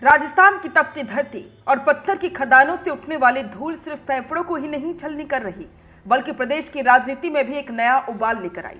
राजस्थान की तपती धरती और पत्थर की खदानों से उठने वाली धूल सिर्फ फेफड़ों को ही नहीं छलनी कर रही, बल्कि प्रदेश की राजनीति में भी एक नया उबाल लेकर आई।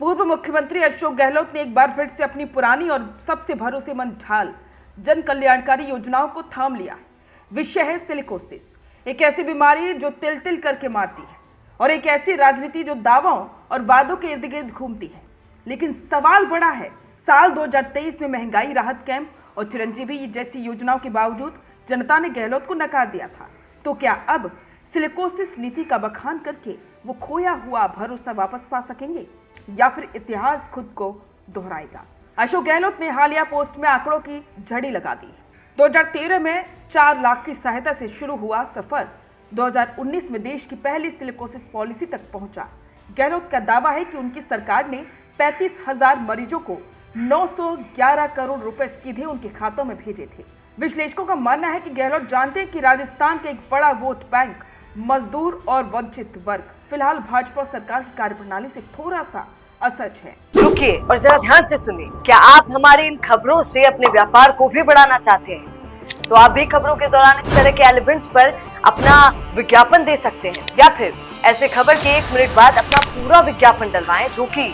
पूर्व मुख्यमंत्री अशोक गहलोत ने एक बार फिर से अपनी पुरानी और सबसे भरोसेमंद ढाल जन कल्याणकारी योजनाओं को थाम लिया है। विषय है सिलिकोसिस, एक ऐसी बीमारी जो तिल तिल करके मारती है और एक ऐसी राजनीति जो दावों और वादों के इर्द गिर्द घूमती है। लेकिन सवाल बड़ा है, साल 2023 में महंगाई राहत कैंप और चिरंजीवी जैसी योजनाओं के बावजूद जनता ने गहलोत को नकार दिया था। तो क्या अब सिलिकोसिस नीति का बखान करके वो खोया हुआ भरोसा वापस पा सकेंगे या फिर इतिहास खुद को दोहराएगा? अशोक गहलोत ने हालिया पोस्ट में आंकड़ों की झड़ी लगा दी। 2013 में 4 लाख की सहायता से शुरू हुआ सफर 2019 में देश की पहली सिलिकोसिस पॉलिसी तक पहुंचा। गहलोत का दावा है कि उनकी सरकार ने 35,000 मरीजों को 911 करोड़ रुपए सीधे उनके खातों में भेजे थे। विश्लेषकों का मानना है कि गहलोत जानते हैं कि राजस्थान का एक बड़ा वोट बैंक मजदूर और वंचित वर्ग फिलहाल भाजपा सरकार की कार्यप्रणाली से थोड़ा सा असहज है। रुकिए और जरा ध्यान से सुनिए। क्या आप हमारी इन खबरों से अपने व्यापार को भी बढ़ाना चाहते हैं? तो आप भी खबरों के दौरान इस तरह के एलिमेंट्स पर अपना विज्ञापन दे सकते हैं, या फिर ऐसे खबर के 1 मिनट बाद अपना पूरा विज्ञापन डलवाएं, जो कि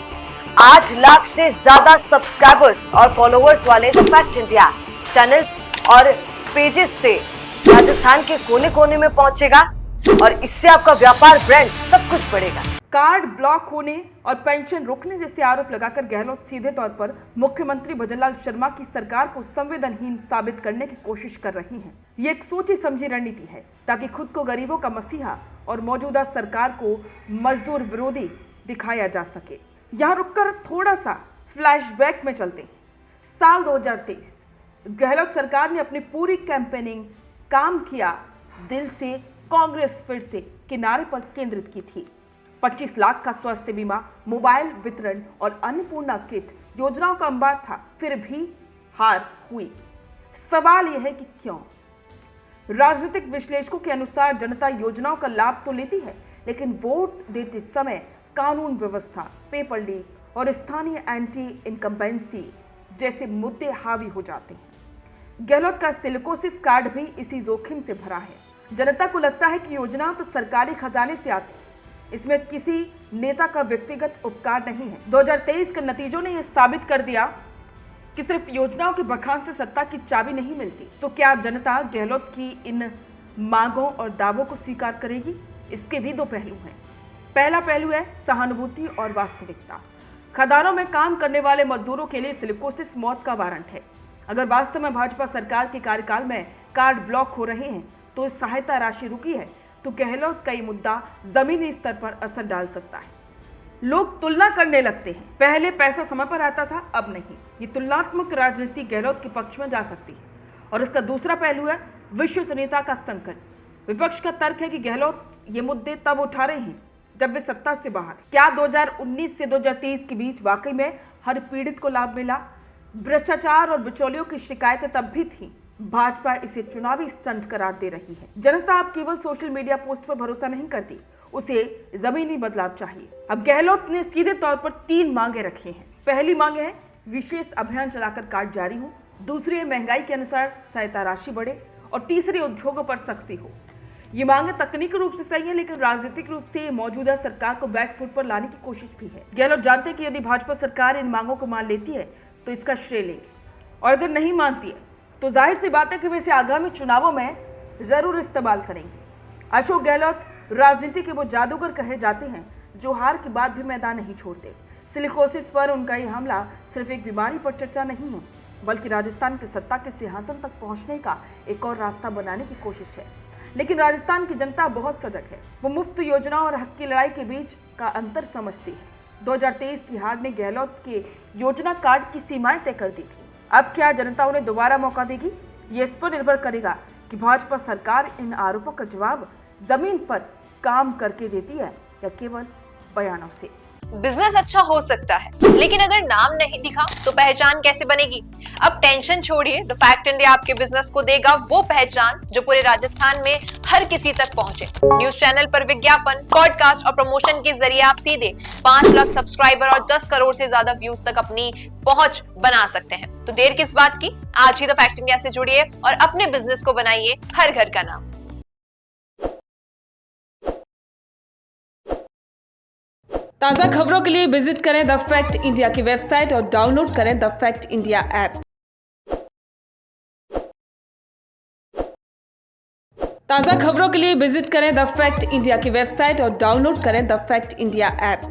8 लाख से ज्यादा सब्सक्राइबर्स और फॉलोअर्स वाले द फैक्ट इंडिया चैनल्स और पेजेस से राजस्थान के कोने कोने में पहुंचेगा और इससे आपका व्यापार, ब्रांड सब कुछ बढ़ेगा। कार्ड ब्लॉक होने और पेंशन रोकने जैसे आरोप लगाकर गहलोत सीधे तौर पर मुख्यमंत्री भजनलाल शर्मा की सरकार को संवेदनहीन साबित करने की कोशिश कर रही हैं। ये एक सोची समझी रणनीति है ताकि खुद को गरीबों का मसीहा और मौजूदा सरकार को मजदूर विरोधी दिखाया जा सके। यहाँ रुककर थोड़ा सा फ्लैशबैक में चलते हैं। साल 2023 गहलोत सरकार ने अपनी पूरी कैंपेनिंग काम किया दिल से, कांग्रेस फिर से किनारे पर केंद्रित की थी। 25 लाख का स्वास्थ्य बीमा, मोबाइल वितरण और अन्नपूर्णा किट योजनाओं का अंबार था, फिर भी हार हुई। सवाल यह है कि क्यों? राजनीतिक विश्लेषकों के अनुसार जनता योजनाओं का लाभ तो लेती है, लेकिन वोट देते समय कानून व्यवस्था, पेपर लीक और स्थानीय एंटी इनकम्बेंसी जैसे मुद्दे हावी हो जाते हैं। गहलोत का सिलिकोसिस कार्ड भी इसी जोखिम से भरा है। जनता को लगता है कि योजना तो सरकारी खजाने से आती है, इसमें किसी नेता का व्यक्तिगत उपकार नहीं है। 2023 के नतीजों ने यह साबित कर दिया कि सिर्फ योजनाओं के बखान से सत्ता की चाबी नहीं मिलती। तो क्या जनता गहलोत की इन मांगों और दावों को स्वीकार करेगी? इसके भी 2 पहलू हैं। पहला पहलू है सहानुभूति और वास्तविकता। खदानों में काम करने वाले मजदूरों के लिए सिलिकोसिस मौत का वारंट है। अगर वास्तव में भाजपा सरकार के कार्यकाल में कार्ड ब्लॉक हो रहे हैं, तो सहायता राशि रुकी है, तो गहलोत का ये मुद्दा जमीनी स्तर पर असर डाल सकता है। लोग तुलना करने लगते हैं, पहले पैसा समय पर आता था, अब नहीं। ये तुलनात्मक राजनीति गहलोत के पक्ष में जा सकती है। और इसका दूसरा पहलू है विश्वसनीयता का संकट। विपक्ष का तर्क है कि गहलोत ये मुद्दे तब उठा रहे हैं जब वे सत्ता से बाहर। क्या 2019 से 2023 के बीच वाकई में हर पीड़ित को लाभ मिला? भ्रष्टाचार और बिचौलियों की शिकायतें तब भी थी। भाजपा इसे चुनावी स्टंट करार दे रही है। जनता अब केवल सोशल मीडिया पोस्ट पर भरोसा नहीं करती, उसे जमीनी बदलाव चाहिए। अब गहलोत ने सीधे तौर पर 3 मांगे रखी हैं। पहली मांग है विशेष अभियान चलाकर कार्ड जारी हो, दूसरी है महंगाई के अनुसार सहायता राशि बढ़े और तीसरी उद्योगों पर सख्ती हो। ये मांगे तकनीकी रूप से सही है, लेकिन राजनीतिक रूप से मौजूदा सरकार को बैकफुट पर लाने की कोशिश भी है। गहलोत जानते हैं कि यदि भाजपा सरकार इन मांगों को मान लेती है तो इसका श्रेय लेंगे, और अगर नहीं मानती है तो जाहिर सी बात है कि वे इसे आगामी चुनावों में जरूर इस्तेमाल करेंगे। अशोक गहलोत राजनीति के वो जादूगर कहे जाते हैं जो हार के बाद भी मैदान नहीं छोड़ते। सिलिकोसिस पर उनका ये हमला सिर्फ एक बीमारी पर चर्चा नहीं है, बल्कि राजस्थान के सत्ता के सिंहासन तक पहुंचने का एक और रास्ता बनाने की कोशिश है। लेकिन राजस्थान की जनता बहुत सजग है। वो मुफ्त योजनाओं और हक की लड़ाई के बीच का अंतर समझती है। 2023 की हार ने गहलोत के योजना कार्ड की सीमाएं तय कर दी थी। अब क्या जनता उन्हें दोबारा मौका देगी? ये इस पर निर्भर करेगा कि भाजपा सरकार इन आरोपों का जवाब जमीन पर काम करके देती है या केवल बयानों से। बिजनेस अच्छा हो सकता है, लेकिन अगर नाम नहीं दिखा तो पहचान कैसे बनेगी? अब टेंशन छोड़िए, द फैक्ट इंडिया आपके बिजनेस को देगा वो पहचान जो पूरे राजस्थान में हर किसी तक पहुंचे। न्यूज चैनल पर विज्ञापन, पॉडकास्ट और प्रमोशन के जरिए आप सीधे 5 लाख सब्सक्राइबर और 10 करोड़ से ज्यादा व्यूज तक अपनी पहुंच बना सकते हैं। तो देर किस बात की, आज ही द फैक्ट इंडिया से जुड़िए और अपने बिजनेस को बनाइए हर घर का नाम। ताज़ा खबरों के लिए विजिट करें द फैक्ट इंडिया की वेबसाइट और डाउनलोड करें द फैक्ट इंडिया ऐप। ताज़ा खबरों के लिए विजिट करें द फैक्ट इंडिया की वेबसाइट और डाउनलोड करें द फैक्ट इंडिया ऐप।